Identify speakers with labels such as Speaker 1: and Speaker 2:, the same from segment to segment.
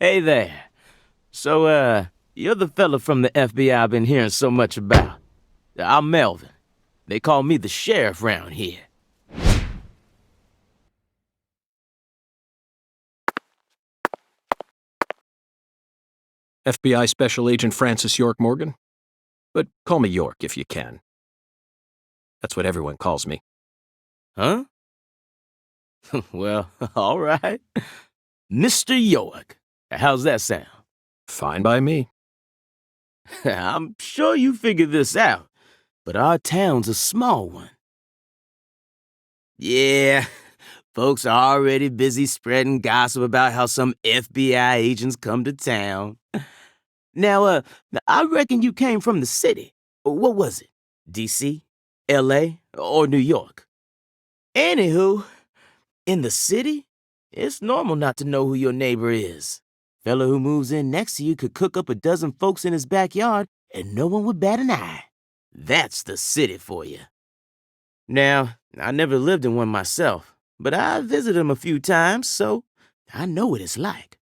Speaker 1: Hey there. So, you're the fella from the FBI I've been hearing so much about. I'm Melvin. They call me the sheriff round here.
Speaker 2: FBI Special Agent Francis York Morgan? But call me York if you can. That's what everyone calls me.
Speaker 1: Huh? Well, all right. Mr. York. How's that sound?
Speaker 2: Fine by me.
Speaker 1: I'm sure you figured this out, but our town's a small one. Yeah, folks are already busy spreading gossip about how some FBI agents come to town. Now, I reckon you came from the city. What was it? D.C., L.A., or New York? Anywho, in the city, it's normal not to know who your neighbor is. Fella who moves in next to you could cook up a dozen folks in his backyard and no one would bat an eye. That's the city for you. Now, I never lived in one myself, but I visited them a few times, so I know what it's like.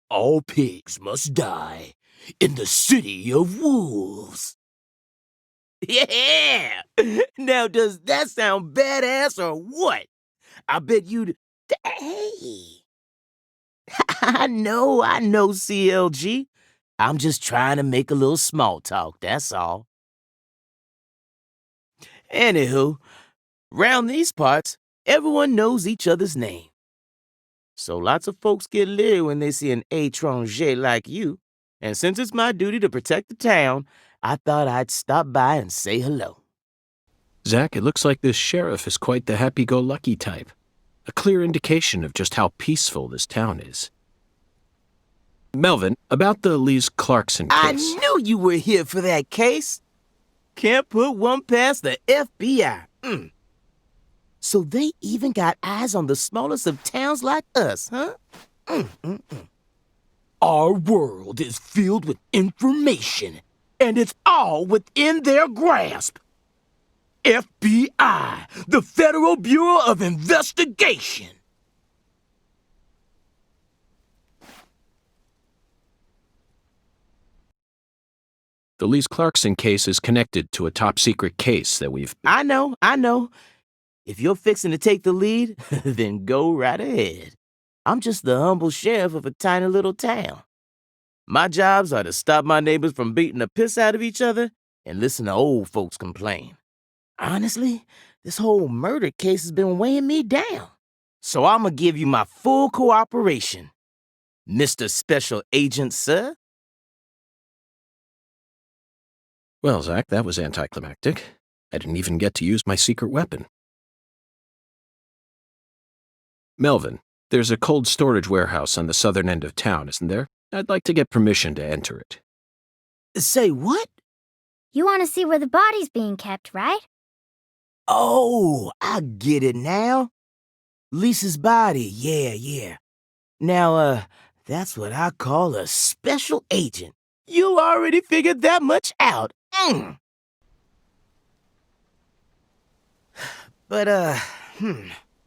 Speaker 1: All pigs must die in the city of wolves. Yeah! Now, does that sound badass or what? I bet you'd... Hey! I know, CLG. I'm just trying to make a little small talk, that's all. Anywho, round these parts, everyone knows each other's name. So lots of folks get leery when they see an étranger like you. And since it's my duty to protect the town, I thought I'd stop by and say hello.
Speaker 2: Zach, it looks like this sheriff is quite the happy-go-lucky type. A clear indication of just how peaceful this town is. Melvin, about the Lise Clarkson case.
Speaker 1: I knew you were here for that case. Can't put one past the FBI. So they even got eyes on the smallest of towns like us, huh? Our world is filled with information, and it's all within their grasp. FBI, the Federal Bureau of Investigation.
Speaker 2: The Lise Clarkson case is connected to a top-secret case that we've...
Speaker 1: I know. If you're fixing to take the lead, then go right ahead. I'm just the humble sheriff of a tiny little town. My jobs are to stop my neighbors from beating the piss out of each other and listen to old folks complain. Honestly, this whole murder case has been weighing me down. So I'm gonna give you my full cooperation, Mr. Special Agent, sir.
Speaker 2: Well, Zach, that was anticlimactic. I didn't even get to use my secret weapon. Melvin, there's a cold storage warehouse on the southern end of town, isn't there? I'd like to get permission to enter it.
Speaker 1: Say what?
Speaker 3: You want to see where the body's being kept, right?
Speaker 1: Oh, I get it now. Lisa's body, yeah. Now, that's what I call a special agent. You already figured that much out. But,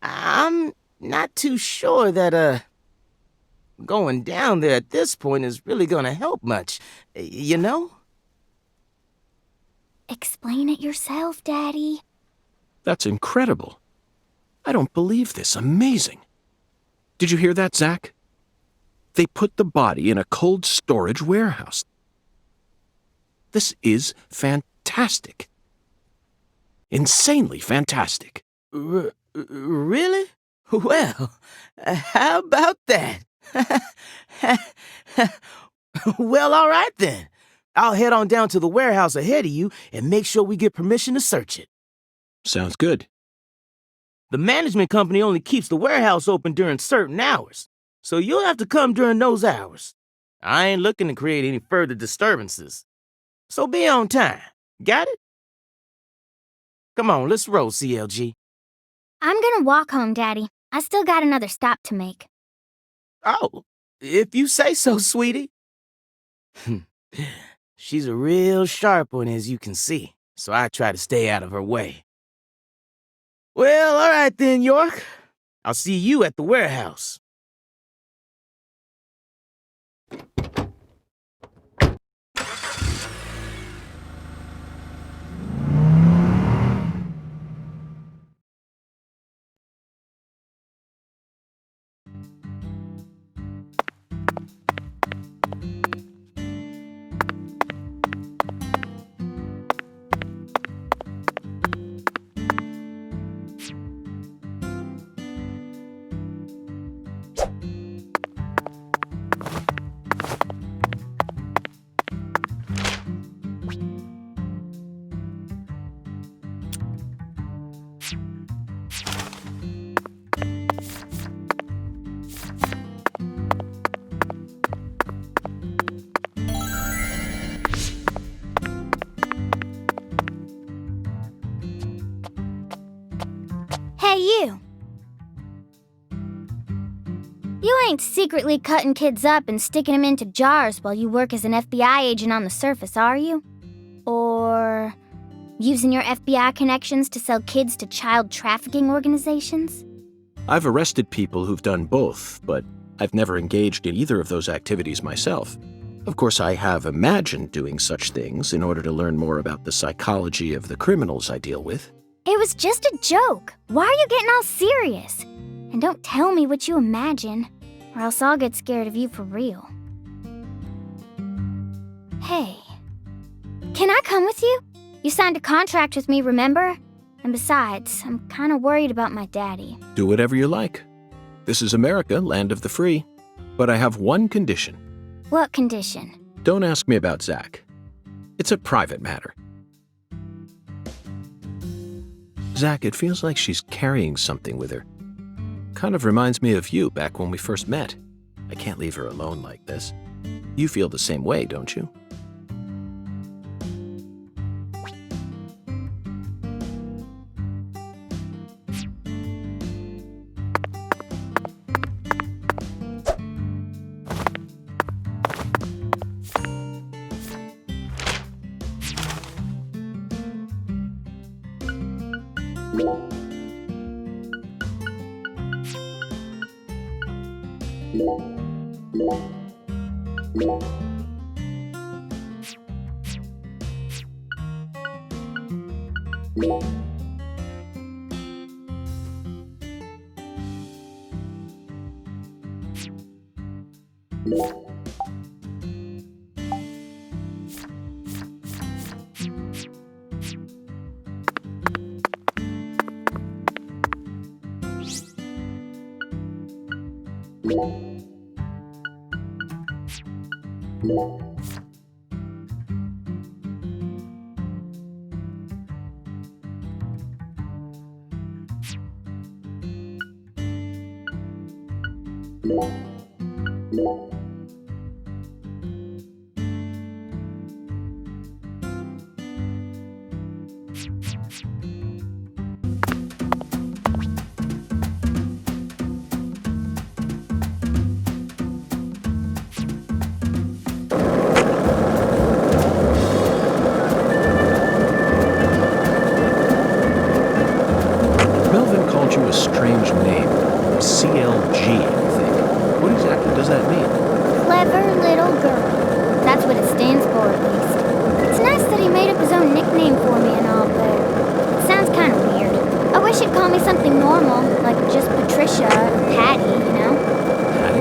Speaker 1: I'm not too sure that, going down there at this point is really gonna help much, you know?
Speaker 3: Explain it yourself, Daddy.
Speaker 2: That's incredible. I don't believe this. Amazing. Did you hear that, Zach? They put the body in a cold storage warehouse. This is fantastic. Insanely fantastic.
Speaker 1: Really? Well, how about that? Well, all right then. I'll head on down to the warehouse ahead of you and make sure we get permission to search it.
Speaker 2: Sounds good.
Speaker 1: The management company only keeps the warehouse open during certain hours, so you'll have to come during those hours. I ain't looking to create any further disturbances. So be on time. Got it? Come on, let's roll, CLG.
Speaker 3: I'm gonna walk home, Daddy. I still got another stop to make.
Speaker 1: Oh, if you say so, sweetie. She's a real sharp one, as you can see, so I try to stay out of her way. Well, all right then, York. I'll see you at the warehouse.
Speaker 3: You ain't secretly cutting kids up and sticking them into jars while you work as an FBI agent on the surface, are you? Or using your FBI connections to sell kids to child trafficking organizations?
Speaker 2: I've arrested people who've done both, but I've never engaged in either of those activities myself. Of course, I have imagined doing such things in order to learn more about the psychology of the criminals I deal with.
Speaker 3: It was just a joke. Why are you getting all serious? And don't tell me what you imagine, or else I'll get scared of you for real. Hey, can I come with you? You signed a contract with me, remember? And besides, I'm kind of worried about my daddy.
Speaker 2: Do whatever you like. This is America, land of the free. But I have one condition.
Speaker 3: What condition?
Speaker 2: Don't ask me about Zach. It's a private matter. Zach, it feels like she's carrying something with her. Kind of reminds me of you back when we first met. I can't leave her alone like this. You feel the same way, don't you? A strange name. CLG, I think. What exactly does that mean?
Speaker 3: Clever little girl. That's what it stands for, at least. It's nice that he made up his own nickname for me and all, but it sounds kind of weird. I wish he'd call me something normal, like just Patricia or Patty, you know?
Speaker 2: Patty?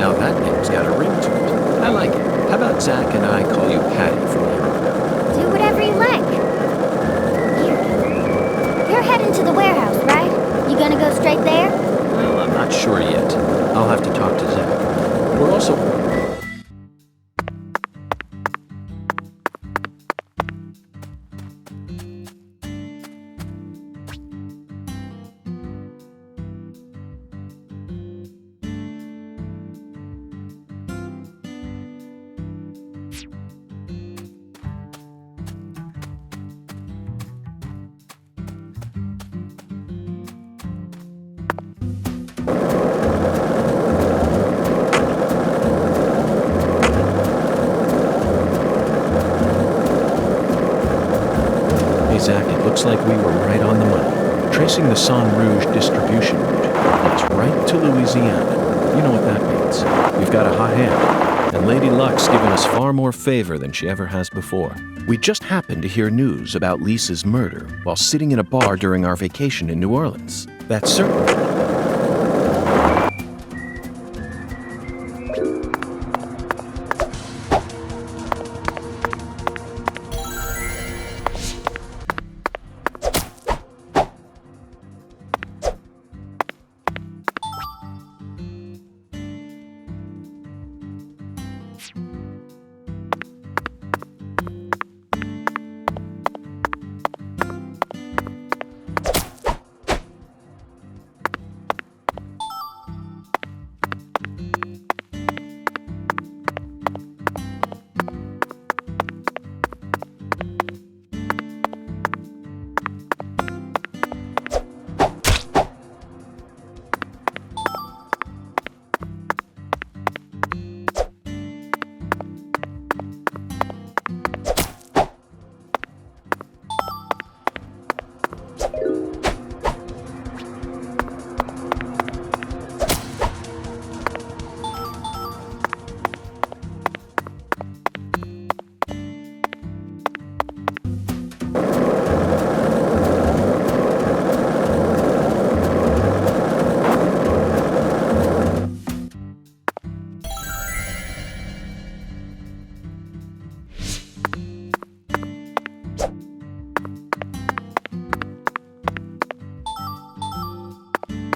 Speaker 2: Now that name's got a ring to it. I like it. How about Zach and I call you Patty from here on out?
Speaker 3: Do whatever you like. Weird. You're heading to the warehouse, right? You gonna go straight there?
Speaker 2: Well, I'm not sure yet. I'll have to talk to Zach. We're also... Zach, it looks like we were right on the money. Tracing the San Rouge distribution route, it's right to Louisiana. You know what that means. We've got a hot hand, and Lady Luck's given us far more favor than she ever has before. We just happened to hear news about Lisa's murder while sitting in a bar during our vacation in New Orleans. That's certainly...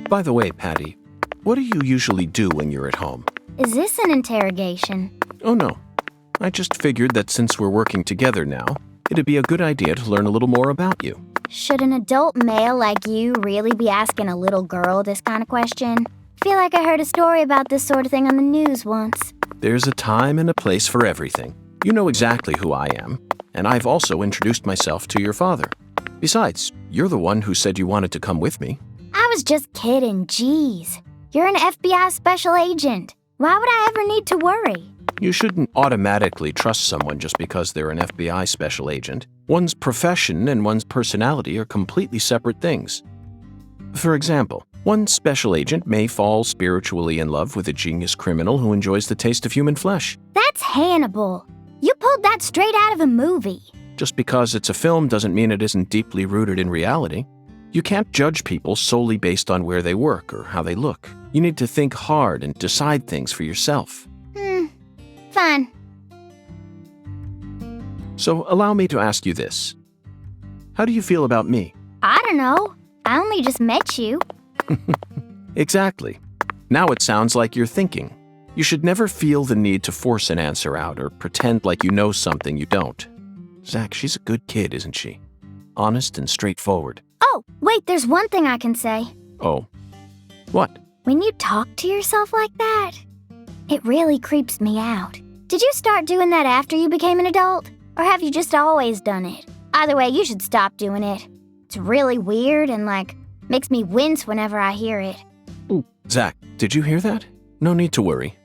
Speaker 2: By the way, Patty, what do you usually do when you're at home?
Speaker 3: Is this an interrogation?
Speaker 2: Oh, no. I just figured that since we're working together now, it'd be a good idea to learn a little more about you.
Speaker 3: Should an adult male like you really be asking a little girl this kind of question? Feel like I heard a story about this sort of thing on the news once.
Speaker 2: There's a time and a place for everything. You know exactly who I am, and I've also introduced myself to your father. Besides, you're the one who said you wanted to come with me.
Speaker 3: I was just kidding, jeez. You're an FBI special agent. Why would I ever need to worry?
Speaker 2: You shouldn't automatically trust someone just because they're an FBI special agent. One's profession and one's personality are completely separate things. For example, one special agent may fall spiritually in love with a genius criminal who enjoys the taste of human flesh.
Speaker 3: That's Hannibal. You pulled that straight out of a movie.
Speaker 2: Just because it's a film doesn't mean it isn't deeply rooted in reality. You can't judge people solely based on where they work or how they look. You need to think hard and decide things for yourself.
Speaker 3: Fine.
Speaker 2: So allow me to ask you this. How do you feel about me?
Speaker 3: I don't know. I only just met you.
Speaker 2: Exactly. Now it sounds like you're thinking. You should never feel the need to force an answer out or pretend like you know something you don't. Zach, she's a good kid, isn't she? Honest and straightforward.
Speaker 3: Oh, wait, there's one thing I can say.
Speaker 2: Oh. What?
Speaker 3: When you talk to yourself like that, it really creeps me out. Did you start doing that after you became an adult? Or have you just always done it? Either way, you should stop doing it. It's really weird and, makes me wince whenever I hear it.
Speaker 2: Ooh. Zach, did you hear that? No need to worry.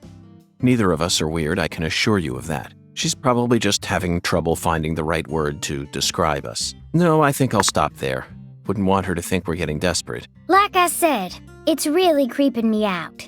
Speaker 2: Neither of us are weird, I can assure you of that. She's probably just having trouble finding the right word to describe us. No, I think I'll stop there. Wouldn't want her to think we're getting desperate.
Speaker 3: Like I said, it's really creeping me out.